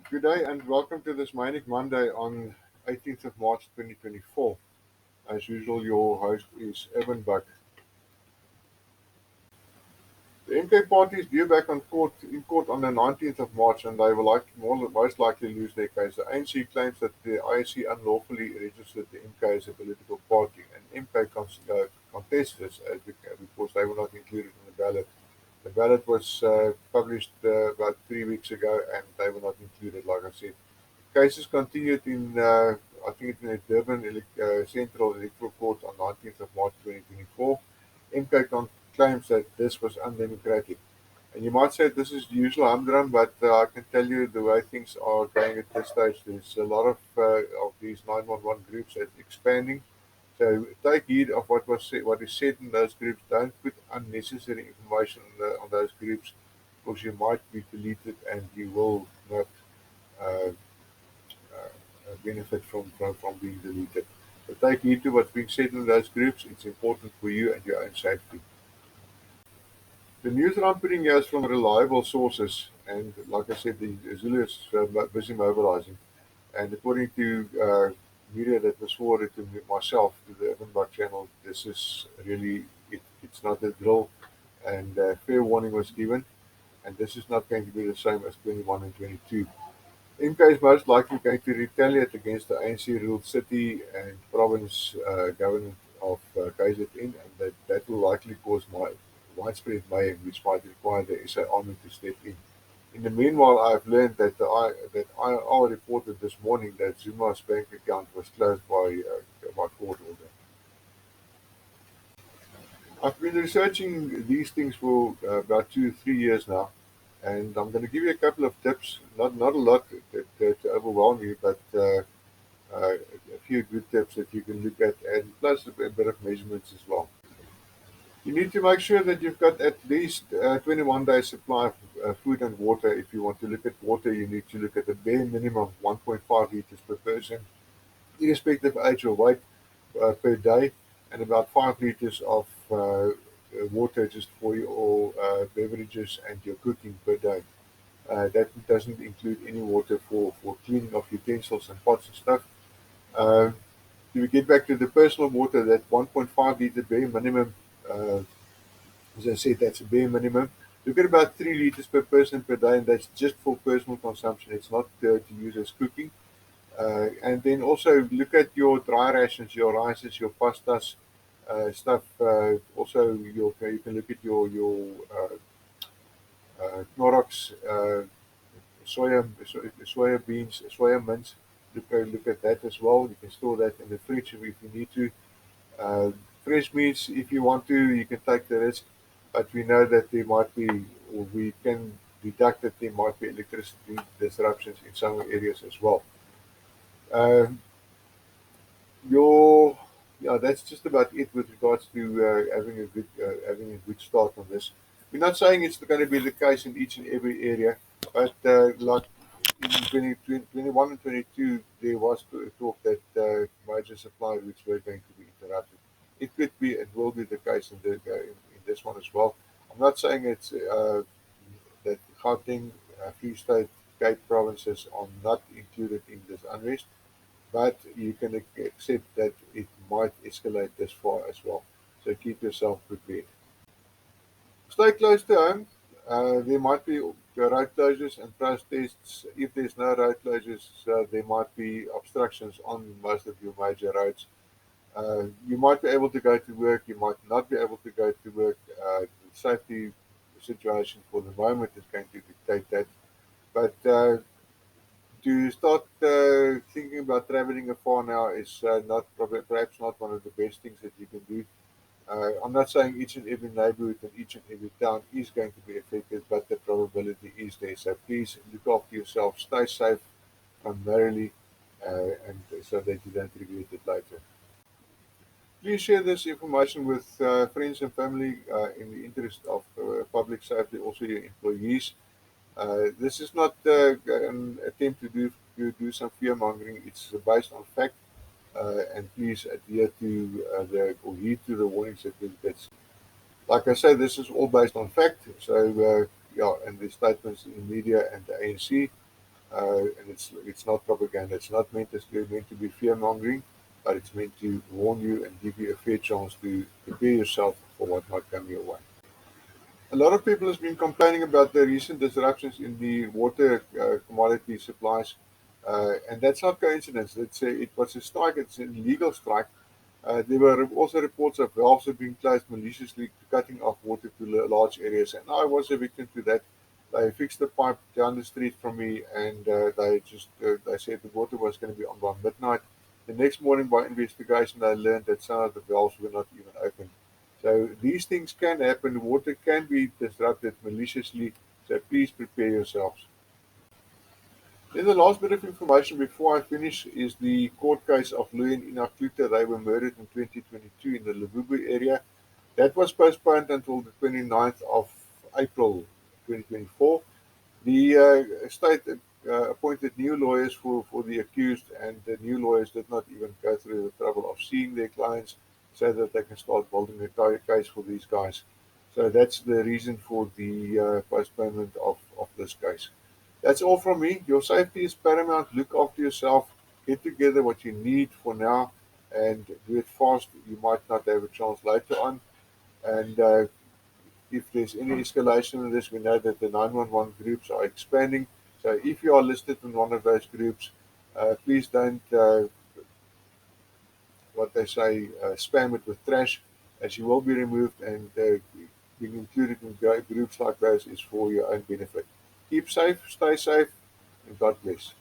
Good day and welcome to this Manic Monday on 18th of March 2024. As usual, your host is Evan Buck. The MK party is due back in court on the 19th of March and they will most likely lose their case. The ANC claims that the IEC unlawfully registered the MK as a political party and MK contests this because they were not included in the ballot. The ballot was published about 3 weeks ago and they were not included, like I said. Cases continued in, I think it's in the Durban Central Electoral Court on 19th of March 2024. MK claims that this was undemocratic. And you might say this is the usual humdrum, but I can tell you the way things are going at this stage, there's a lot of these 911 groups that's expanding. So take heed of what is said in those groups. Don't put unnecessary information on those groups because you might be deleted and you will not uh, benefit from being deleted. So take heed to what's being said in those groups. It's important for you and your own safety. The news that I'm putting here is from reliable sources, and like I said, the Zulu is busy mobilizing. And according to media that was forwarded to myself, to the Evan channel, this is really, it's not a drill, and fair warning was given, and this is not going to be the same as 21 and 22. MK is most likely going to retaliate against the ANC-ruled city and province government of KZN, and that will likely cause widespread mayhem, which might require the SA Army to step in. In the meanwhile, I've learned that IR reported this morning that Zuma's bank account was closed by court order. I've been researching these things for about 2 3 years now, and I'm going to give you a couple of tips. Not a lot to overwhelm you, but a few good tips that you can look at, and plus a bit of measurements as well. You need to make sure that you've got at least 21 days supply of food and water. If you want to look at water, you need to look at a bare minimum of 1.5 liters per person, irrespective of age or weight, per day, and about 5 liters of water just for your beverages and your cooking per day. That doesn't include any water for cleaning of utensils and pots and stuff. Uh, if we get back to the personal water, that 1.5 liter bare minimum, uh, as I said, that's a bare minimum. Look at about 3 liters per person per day, and that's just for personal consumption. It's not to use as cooking. And then also look at your dry rations, your rices, your pastas, stuff. Also, you can look at your Knorrox, soya beans, soya mince. Look at that as well. You can store that in the fridge if you need to. Uh, Fresh meats, if you want to, you can take the risk, but we know that there might be, or we can deduct that there might be electricity disruptions in some areas as well. Uh, your Yeah, that's just about it with regards to having a good start on this. We're not saying it's going to be the case in each and every area, but like in 2021 and 22, there was talk that major supply routes were going to be interrupted. It could be, it will be the case in this one as well. I'm not saying it's that Gauteng, Free State, Cape provinces are not included in this unrest, but you can accept that it might escalate this far as well. So keep yourself prepared. Stay close to home. There might be road closures and protests. If there's no road closures, there might be obstructions on most of your major roads. You might be able to go to work, you might not be able to go to work. The safety situation for the moment is going to dictate that. But to start thinking about traveling afar now is not perhaps not one of the best things that you can do. I'm not saying each and every neighborhood and each and every town is going to be affected, but the probability is there. So please look after yourself, stay safe primarily, and so that you don't regret it later. Please share this information with friends and family in the interest of public safety, also your employees. This is not an attempt to do some fear mongering. It's based on fact, and please adhere to or heed to the warnings that's. Like I said, this is all based on fact. So yeah, and the statements in the media and the ANC. and it's not propaganda. It's not meant to be fear mongering, but it's meant to warn you and give you a fair chance to prepare yourself for what might come your way. A lot of people has been complaining about the recent disruptions in the water commodity supplies, and that's not coincidence. It was a strike. It's an illegal strike. There were also reports of valves have been closed maliciously, cutting off water to large areas, and I was a victim to that. They fixed the pipe down the street from me, and they said the water was going to be on by midnight. The next morning, by investigation, I learned that some of the valves were not even open. So these things can happen. Water can be disrupted maliciously. So please prepare yourselves. Then the last bit of information before I finish is the court case of Louis and Ina Kluter. They were murdered in 2022 in the Lububu area. That was postponed until the 29th of April 2024. The state appointed new lawyers for the accused, and the new lawyers did not even go through the trouble of seeing their clients so that they can start building a case for these guys. So that's the reason for the postponement of this case. That's all from me. Your safety is paramount. Look after yourself. Get together what you need for now and do it fast. You might not have a chance later on. And if there's any escalation in this, we know that the 911 groups are expanding. So if you are listed in one of those groups, please don't, what they say, spam it with trash, as you will be removed, and being included in groups like those is for your own benefit. Keep safe, stay safe, and God bless.